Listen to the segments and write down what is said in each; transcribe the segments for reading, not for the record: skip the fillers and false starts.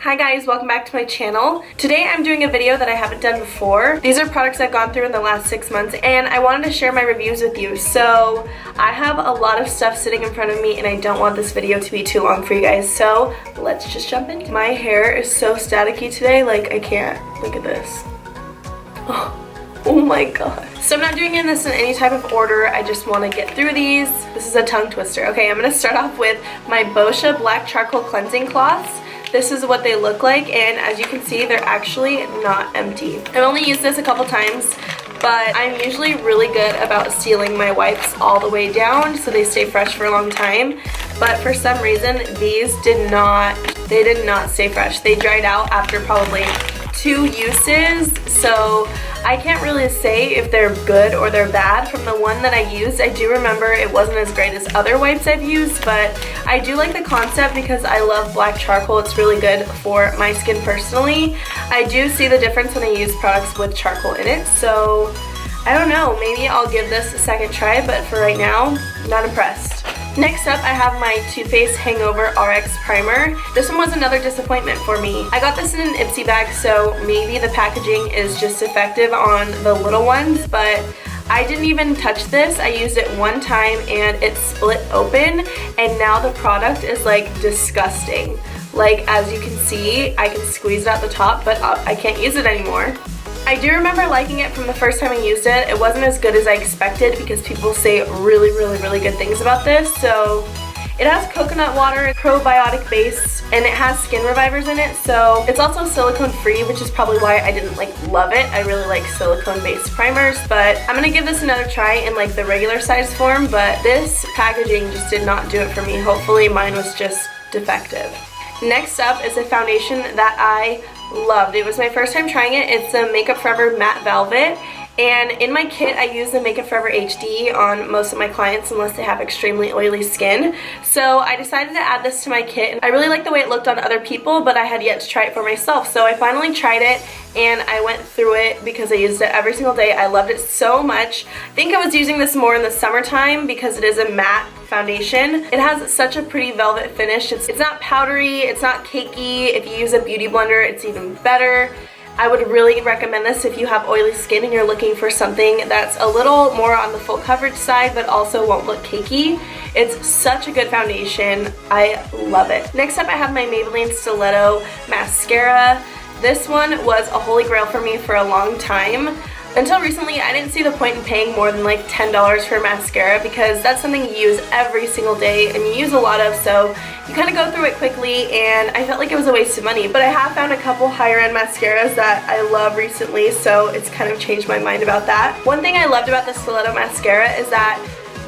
Hi guys, welcome back to my channel. Today I'm doing a video that I haven't done before. These are products I've gone through in the last 6 months and I wanted to share my reviews with you. So I have a lot of stuff sitting in front of me and I don't want this video to be too long for you guys. So let's just jump in. My hair is so staticky today, like I can't. Look at this. Oh my god. So I'm not doing this in any type of order. I just want to get through these. This is a tongue twister. Okay, I'm going to start off with my Boscia Black Charcoal Cleansing Cloths. This is what they look like, and as you can see, they're actually not empty. I've only used this a couple times, but I'm usually really good about sealing my wipes all the way down so they stay fresh for a long time. But for some reason, these did not stay fresh. They dried out after probably 2 uses, so I can't really say if they're good or they're bad. From the one that I used, I do remember it wasn't as great as other wipes I've used, but I do like the concept because I love black charcoal. It's really good for my skin personally. I do see the difference when I use products with charcoal in it, so I don't know, maybe I'll give this a second try, but for right now, not impressed. Next up, I have my Too Faced Hangover RX Primer. This one was another disappointment for me. I got this in an Ipsy bag, so maybe the packaging is just effective on the little ones, but I didn't even touch this. I used it one time and it split open, and now the product is like disgusting. Like, as you can see, I can squeeze it out the top, but I can't use it anymore. I do remember liking it from the first time I used it. It wasn't as good as I expected because people say really good things about this. So it has coconut water, probiotic base, and it has skin revivers in it. So it's also silicone free, which is probably why I didn't love it. I really like silicone based primers, but I'm gonna give this another try in like the regular size form, but this packaging just did not do it for me. Hopefully mine was just defective. Next up is a foundation that I loved. It was my first time trying it. It's the Makeup Forever Matte Velvet, and in my kit I use the Makeup Forever HD on most of my clients unless they have extremely oily skin. So I decided to add this to my kit. I really liked the way it looked on other people, but I had yet to try it for myself. So I finally tried it and I went through it because I used it every single day. I loved it so much. I think I was using this more in the summertime because it is a matte foundation. It has such a pretty velvet finish. It's not powdery, it's not cakey. If you use a beauty blender, it's even better. I would really recommend this if you have oily skin and you're looking for something that's a little more on the full coverage side but also won't look cakey. It's such a good foundation. I love it. Next up, I have my Maybelline Stiletto Mascara. This one was a holy grail for me for a long time. Until recently, I didn't see the point in paying more than like $10 for mascara because that's something you use every single day and you use a lot of, so you kind of go through it quickly, and I felt like it was a waste of money. But I have found a couple higher end mascaras that I love recently, so it's kind of changed my mind about that. One thing I loved about the Stiletto mascara is that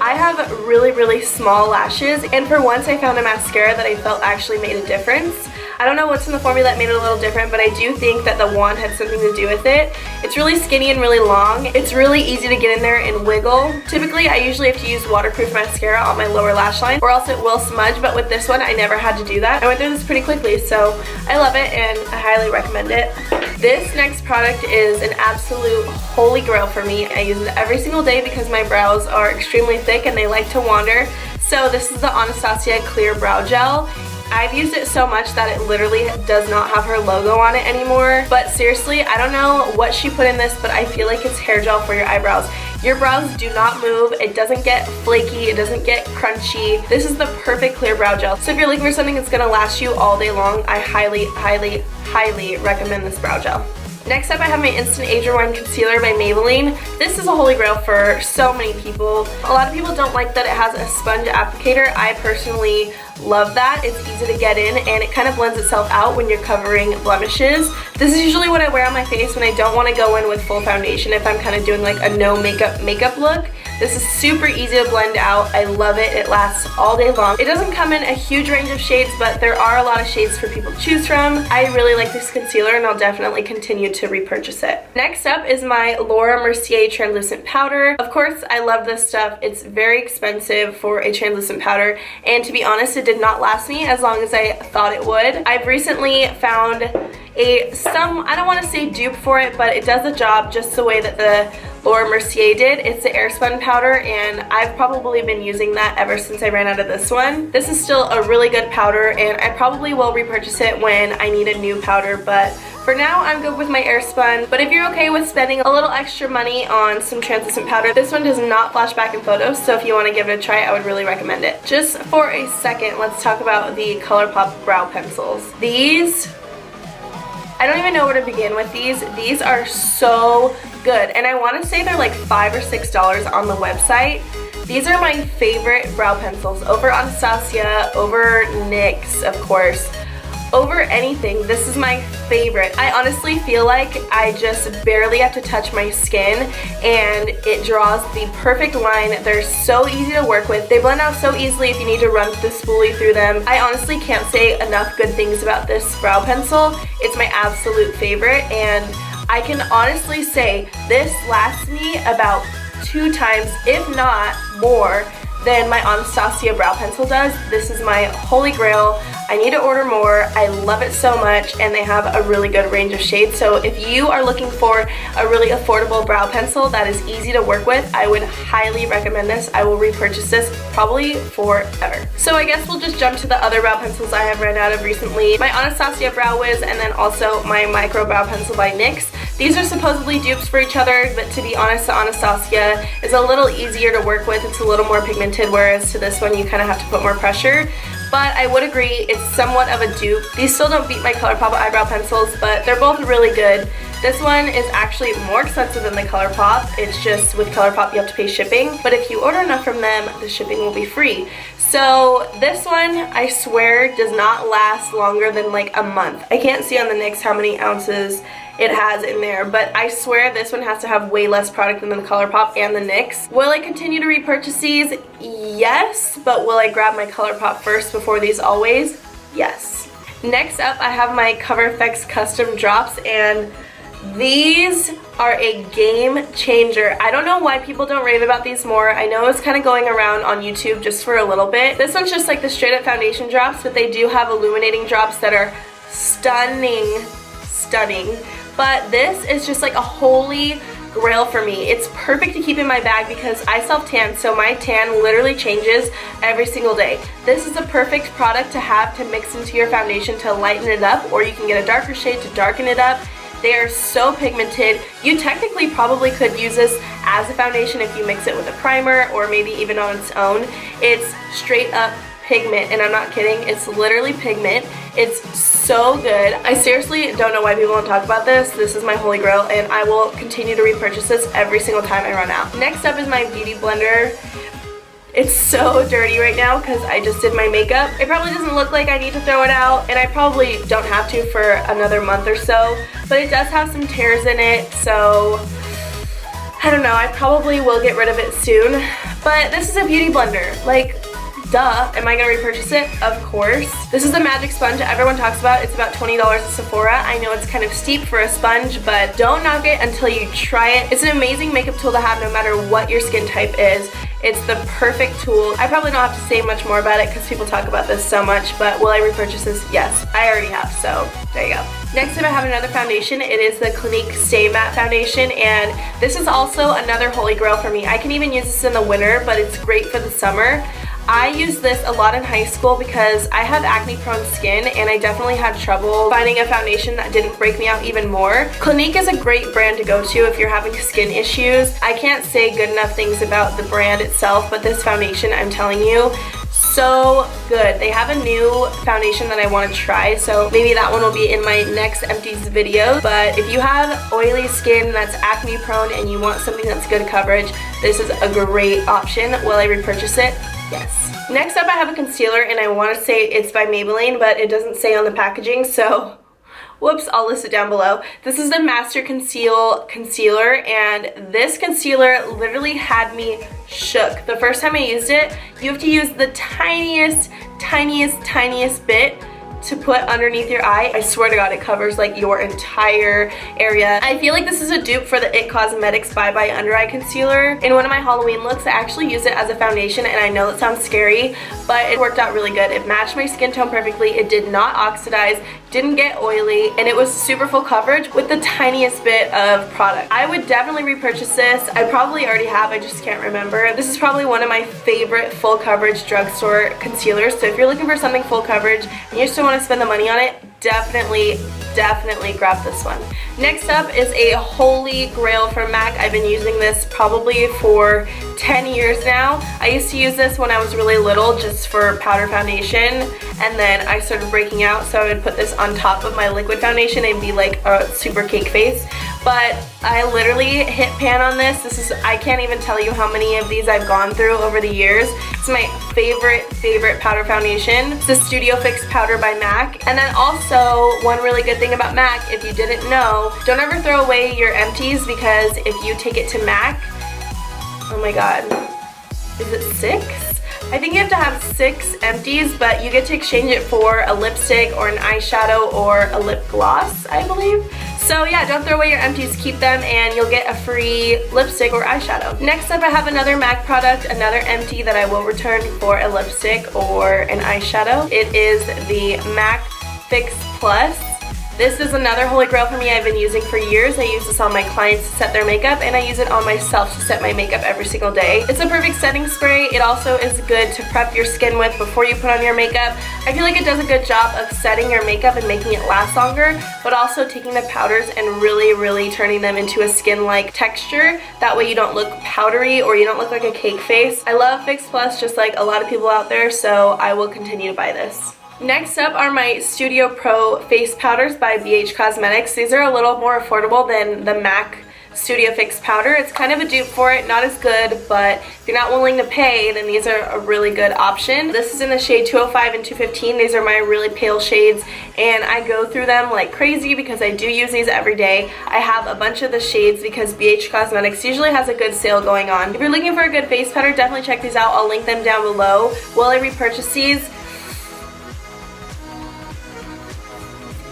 I have really small lashes, and for once I found a mascara that I felt actually made a difference. I don't know what's in the formula that made it a little different, but I do think that the wand had something to do with it. It's really skinny and really long. It's really easy to get in there and wiggle. Typically, I usually have to use waterproof mascara on my lower lash line or else it will smudge, but with this one, I never had to do that. I went through this pretty quickly, so I love it and I highly recommend it. This next product is an absolute holy grail for me. I use it every single day because my brows are extremely thick and they like to wander. So this is the Anastasia Clear Brow Gel. I've used it so much that it literally does not have her logo on it anymore. But seriously, I don't know what she put in this, but I feel like it's hair gel for your eyebrows. Your brows do not move. It doesn't get flaky. It doesn't get crunchy. This is the perfect clear brow gel. So if you're looking for something that's going to last you all day long, I highly recommend this brow gel. Next up, I have my Instant Age Rewind Concealer by Maybelline. This is a holy grail for so many people. A lot of people don't like that it has a sponge applicator. I personally love that. It's easy to get in and it kind of blends itself out when you're covering blemishes. This is usually what I wear on my face when I don't want to go in with full foundation, if I'm kind of doing like a no makeup look. This is super easy to blend out. I love it. It lasts all day long. It doesn't come in a huge range of shades, but there are a lot of shades for people to choose from. I really like this concealer and I'll definitely continue to repurchase it. Next up is my Laura Mercier Translucent Powder. Of course, I love this stuff. It's very expensive for a translucent powder, and to be honest, it did not last me as long as I thought it would. I've recently found I don't want to say dupe for it, but it does the job just the way that the Laura Mercier did. It's the Airspun powder, and I've probably been using that ever since I ran out of this one. This is still a really good powder, and I probably will repurchase it when I need a new powder, but for now, I'm good with my Airspun. But if you're okay with spending a little extra money on some translucent powder, this one does not flash back in photos, so if you want to give it a try, I would really recommend it. Just for a second, let's talk about the Colourpop brow pencils. These, I don't even know where to begin with these. These are so good, and I want to say they're like $5 or $6 on the website. These are my favorite brow pencils over Anastasia, over NYX, of course. Over anything, this is my favorite. I honestly feel like I just barely have to touch my skin and it draws the perfect line. They're so easy to work with. They blend out so easily if you need to run the spoolie through them. I honestly can't say enough good things about this brow pencil. It's my absolute favorite, and I can honestly say this lasts me about 2 times, if not more, than my Anastasia brow pencil does. This is my holy grail. I need to order more. I love it so much, and they have a really good range of shades. So if you are looking for a really affordable brow pencil that is easy to work with, I would highly recommend this. I will repurchase this probably forever. So I guess we'll just jump to the other brow pencils I have ran out of recently. My Anastasia Brow Wiz, and then also my Micro Brow Pencil by NYX. These are supposedly dupes for each other, but to be honest, the Anastasia is a little easier to work with. It's a little more pigmented, whereas to this one you kind of have to put more pressure. But I would agree, it's somewhat of a dupe. These still don't beat my Colourpop eyebrow pencils, but they're both really good. This one is actually more expensive than the Colourpop. It's just with Colourpop you have to pay shipping, but if you order enough from them, the shipping will be free. So this one, I swear, does not last longer than like a month. I can't see on the NYX how many ounces it has in there, but I swear this one has to have way less product than the Colourpop and the NYX. Will I continue to repurchase these? Yes, but will I grab my Colourpop first before these always? Yes. Next up, I have my Cover FX Custom Drops, and these are a game changer. I don't know why people don't rave about these more. I know it's kind of going around on YouTube just for a little bit. This one's just like the straight up foundation drops, but they do have illuminating drops that are stunning. But this is just like a holy grail for me. It's perfect to keep in my bag because I self-tan, so my tan literally changes every single day. This is a perfect product to have to mix into your foundation to lighten it up, or you can get a darker shade to darken it up. They are so pigmented. You technically probably could use this as a foundation if you mix it with a primer or maybe even on its own. It's straight up pigment, and I'm not kidding, it's literally pigment. It's so good. I seriously don't know why people don't talk about this. This is my holy grail, and I will continue to repurchase this every single time I run out. Next up is my beauty blender. It's so dirty right now because I just did my makeup. It probably doesn't look like I need to throw it out, and I probably don't have to for another month or so, but it does have some tears in it, so I don't know, I probably will get rid of it soon. But this is a beauty blender. Like, duh, am I gonna repurchase it? Of course. This is the magic sponge everyone talks about. It's about $20 at Sephora. I know it's kind of steep for a sponge, but don't knock it until you try it. It's an amazing makeup tool to have no matter what your skin type is. It's the perfect tool. I probably don't have to say much more about it because people talk about this so much, but will I repurchase this? Yes, I already have, so there you go. Next up, I have another foundation. It is the Clinque Stay Matte Foundation, and this is also another holy grail for me. I can even use this in the winter, but it's great for the summer. I used this a lot in high school because I have acne-prone skin, and I definitely had trouble finding a foundation that didn't break me out even more. Clinique is a great brand to go to if you're having skin issues. I can't say good enough things about the brand itself, but this foundation, I'm telling you, so good. They have a new foundation that I want to try, so maybe that one will be in my next Empties video. But if you have oily skin that's acne prone and you want something that's good coverage, this is a great option. Will I repurchase it? Yes. Next up, I have a concealer, and I want to say it's by Maybelline, but it doesn't say on the packaging, so whoops, I'll list it down below. This is the Master Conceal Concealer, and this concealer literally had me shook. The first time I used it, you have to use the tiniest bit to put underneath your eye. I swear to God, it covers like your entire area. I feel like this is a dupe for the IT Cosmetics Bye Bye Under Eye Concealer. In one of my Halloween looks, I actually used it as a foundation, and I know it sounds scary, but it worked out really good. It matched my skin tone perfectly. It did not oxidize. didn't get oily, and it was super full coverage with the tiniest bit of product. I would definitely repurchase this. I probably already have, I just can't remember. This is probably one of my favorite full coverage drugstore concealers, so if you're looking for something full coverage and you still want to spend the money on it, definitely grab this one. Next up is a holy grail from MAC. I've been using this probably for 10 years now. I used to use this when I was really little just for powder foundation, and then I started breaking out, so I would put this on top of my liquid foundation and be like a super cake face. But I literally hit pan on this. I can't even tell you how many of these I've gone through over the years. It's my favorite powder foundation. It's the Studio Fix powder by MAC. And then also, one really good thing about MAC, if you didn't know, don't ever throw away your empties, because if you take it to MAC, oh my god, is it 6? I think you have to have 6 empties, but you get to exchange it for a lipstick or an eyeshadow or a lip gloss, I believe. So yeah, don't throw away your empties, keep them, and you'll get a free lipstick or eyeshadow. Next up, I have another MAC product, another empty that I will return for a lipstick or an eyeshadow. It is the MAC Fix Plus. This is another holy grail for me. I've been using for years. I use this on my clients to set their makeup, and I use it on myself to set my makeup every single day. It's a perfect setting spray. It also is good to prep your skin with before you put on your makeup. I feel like it does a good job of setting your makeup and making it last longer, but also taking the powders and really turning them into a skin-like texture. That way you don't look powdery or you don't look like a cake face. I love Fix Plus just like a lot of people out there, so I will continue to buy this. Next up are my Studio Pro face powders by BH Cosmetics. These are a little more affordable than the MAC Studio Fix powder. It's kind of a dupe for it, not as good, but if you're not willing to pay, then these are a really good option. This is in the shade 205 and 215. These are my really pale shades, and I go through them like crazy because I do use these every day. I have a bunch of the shades because BH Cosmetics usually has a good sale going on. If you're looking for a good face powder, definitely check these out. I'll link them down below. Will I repurchase these?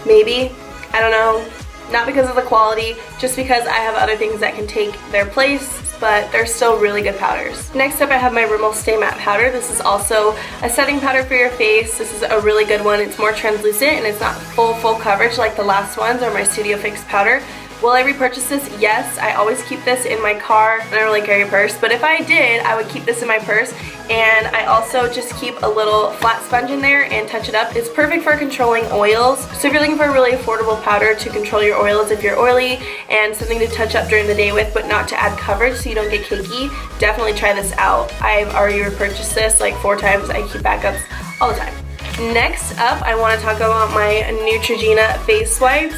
Maybe. I don't know. Not because of the quality, just because I have other things that can take their place, but they're still really good powders. Next up, I have my Rimmel Stay Matte powder. This is also a setting powder for your face. This is a really good one. It's more translucent and it's not full coverage like the last ones or my Studio Fix powder. Will I repurchase this? Yes. I always keep this in my car. I don't really carry a purse, but if I did, I would keep this in my purse. And I also just keep a little flat sponge in there and touch it up. It's perfect for controlling oils. So if you're looking for a really affordable powder to control your oils if you're oily, and something to touch up during the day with but not to add coverage so you don't get cakey, definitely try this out. I've already repurchased this like 4 times. I keep backups all the time. Next up, I want to talk about my Neutrogena face wipes.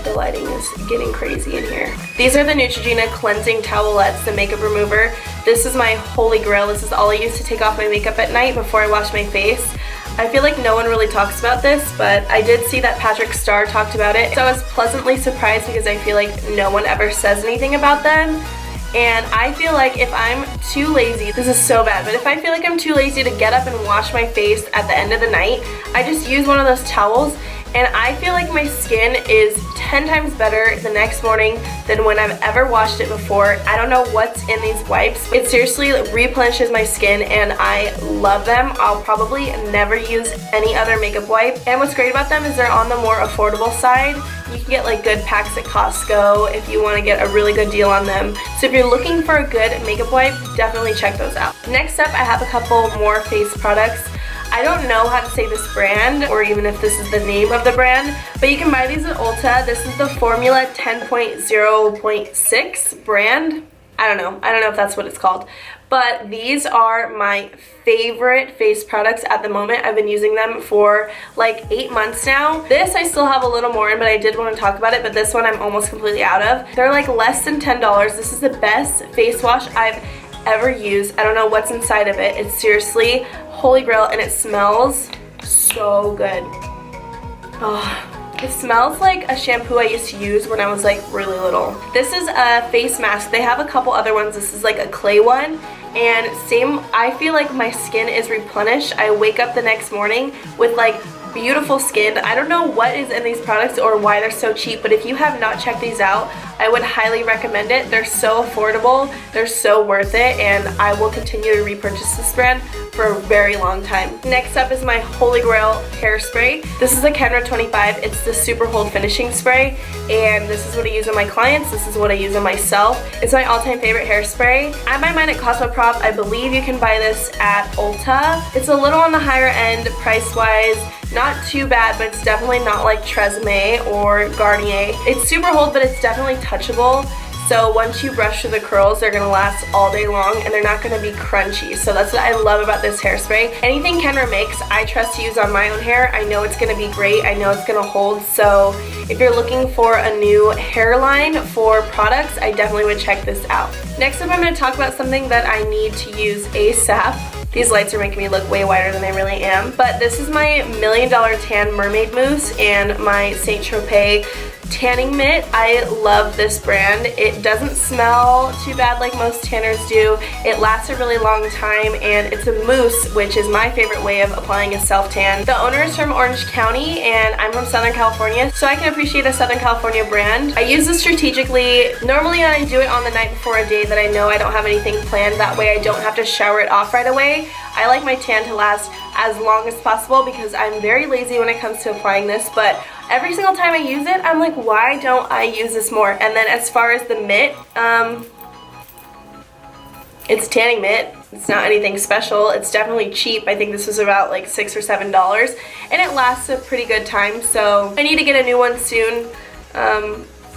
The lighting is getting crazy in here. These are the Neutrogena Cleansing Towelettes, the makeup remover. This is my holy grail. This is all I use to take off my makeup at night before I wash my face. I feel like no one really talks about this, but I did see that Patrick Starr talked about it. So I was pleasantly surprised because I feel like no one ever says anything about them. And I feel like if I'm too lazy, this is so bad, but if I feel like I'm too lazy to get up and wash my face at the end of the night, I just use one of those towels, and I feel like my skin is 10 times better the next morning than when I've ever washed it before. I don't know what's in these wipes. It seriously replenishes my skin, and I love them. I'll probably never use any other makeup wipe. And what's great about them is they're on the more affordable side. You can get like good packs at Costco if you want to get a really good deal on them. So if you're looking for a good makeup wipe, definitely check those out. Next up, I have a couple more face products. I don't know how to say this brand, or even if this is the name of the brand, but you can buy these at Ulta. This is the Formula 10.0.6 brand. I don't know if that's what it's called. But these are my favorite face products at the moment. I've been using them for like 8 months now. This I still have a little more in, but I did want to talk about it, but this one I'm almost completely out of. They're like less than $10. This is the best face wash I've ever used. I don't know what's inside of it. It's seriously holy grail, and it smells so good. Oh, it smells like a shampoo I used to use when I was like really little. This is a face mask. They have a couple other ones. This is like a clay one, and same, I feel like my skin is replenished. I wake up the next morning with like beautiful skin. I don't know what is in these products or why they're so cheap, but if you have not checked these out, I would highly recommend it. They're so affordable, they're so worth it, and I will continue to repurchase this brand for a very long time. Next up is my Holy Grail hairspray. This is a Kenra 25. It's the Super Hold Finishing Spray, and this is what I use on my clients. This is what I use on myself. It's my all-time favorite hairspray. I buy mine at Cosmoprop. I believe you can buy this at Ulta. It's a little on the higher end price-wise. Not too bad, but it's definitely not like Tresemme or Garnier. It's super hold, but it's definitely touchable. So once you brush through the curls, they're gonna last all day long and they're not gonna be crunchy. So that's what I love about this hairspray. Anything Kenra makes, I trust to use on my own hair. I know it's gonna be great. I know it's gonna hold. So if you're looking for a new hairline for products, I definitely would check this out. Next up, I'm gonna talk about something that I need to use ASAP. These lights are making me look way whiter than I really am. But this is my $1 Million Tan Mermaid Mousse and my Saint Tropez tanning mitt. I love this brand. It doesn't smell too bad like most tanners do. It lasts a really long time, and it's a mousse, which is my favorite way of applying a self-tan. The owner is from Orange County, and I'm from Southern California, so I can appreciate a Southern California brand. I use this strategically. Normally I do it on the night before a day that I know I don't have anything planned. That way I don't have to shower it off right away. I like my tan to last as long as possible because I'm very lazy when it comes to applying this, but every single time I use it, I'm like, why don't I use this more? And then as far as the mitt, it's a tanning mitt. It's not anything special. It's definitely cheap. I think this was about like $6 or $7, and it lasts a pretty good time, so I need to get a new one soon.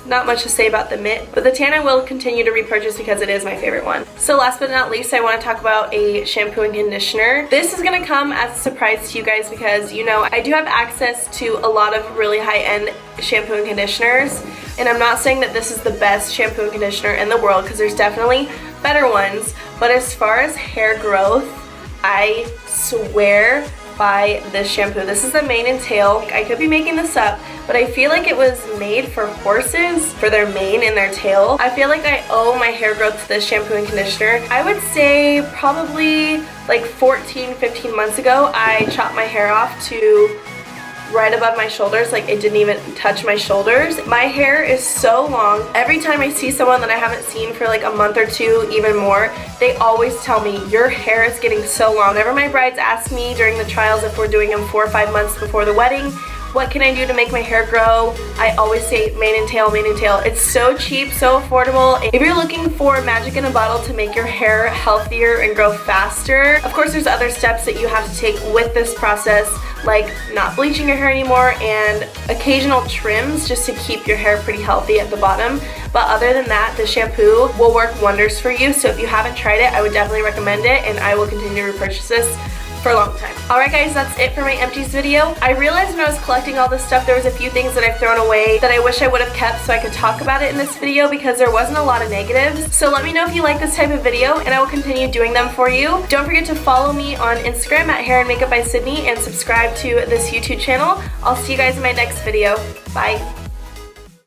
Not much to say about the mitt, but the tan I will continue to repurchase because it is my favorite one. So last but not least, I want to talk about a shampoo and conditioner. This is going to come as a surprise to you guys because, you know, I do have access to a lot of really high-end shampoo and conditioners, and I'm not saying that this is the best shampoo and conditioner in the world because there's definitely better ones, but as far as hair growth, I swear by this shampoo. This is the mane and tail. I could be making this up, but I feel like it was made for horses, for their mane and their tail. I feel like I owe my hair growth to this shampoo and conditioner. I would say probably like 14, 15 months ago, I chopped my hair off to right above my shoulders. Like, it didn't even touch my shoulders. My hair is so long. Every time I see someone that I haven't seen for like a month or two, even more, they always tell me, your hair is getting so long. Whenever my brides ask me during the trials, if we're doing them 4 or 5 months before the wedding, what can I do to make my hair grow? I always say mane and tail, mane and tail. It's so cheap, so affordable. If you're looking for magic in a bottle to make your hair healthier and grow faster, of course there's other steps that you have to take with this process, like not bleaching your hair anymore and occasional trims just to keep your hair pretty healthy at the bottom. But other than that, the shampoo will work wonders for you. So if you haven't tried it, I would definitely recommend it, and I will continue to repurchase this for a long time. Alright guys, that's it for my empties video. I realized when I was collecting all this stuff, there was a few things that I've thrown away that I wish I would have kept so I could talk about it in this video because there wasn't a lot of negatives. So let me know if you like this type of video, and I will continue doing them for you. Don't forget to follow me on Instagram at Hair and Makeup by Sydney and subscribe to this YouTube channel. I'll see you guys in my next video. Bye.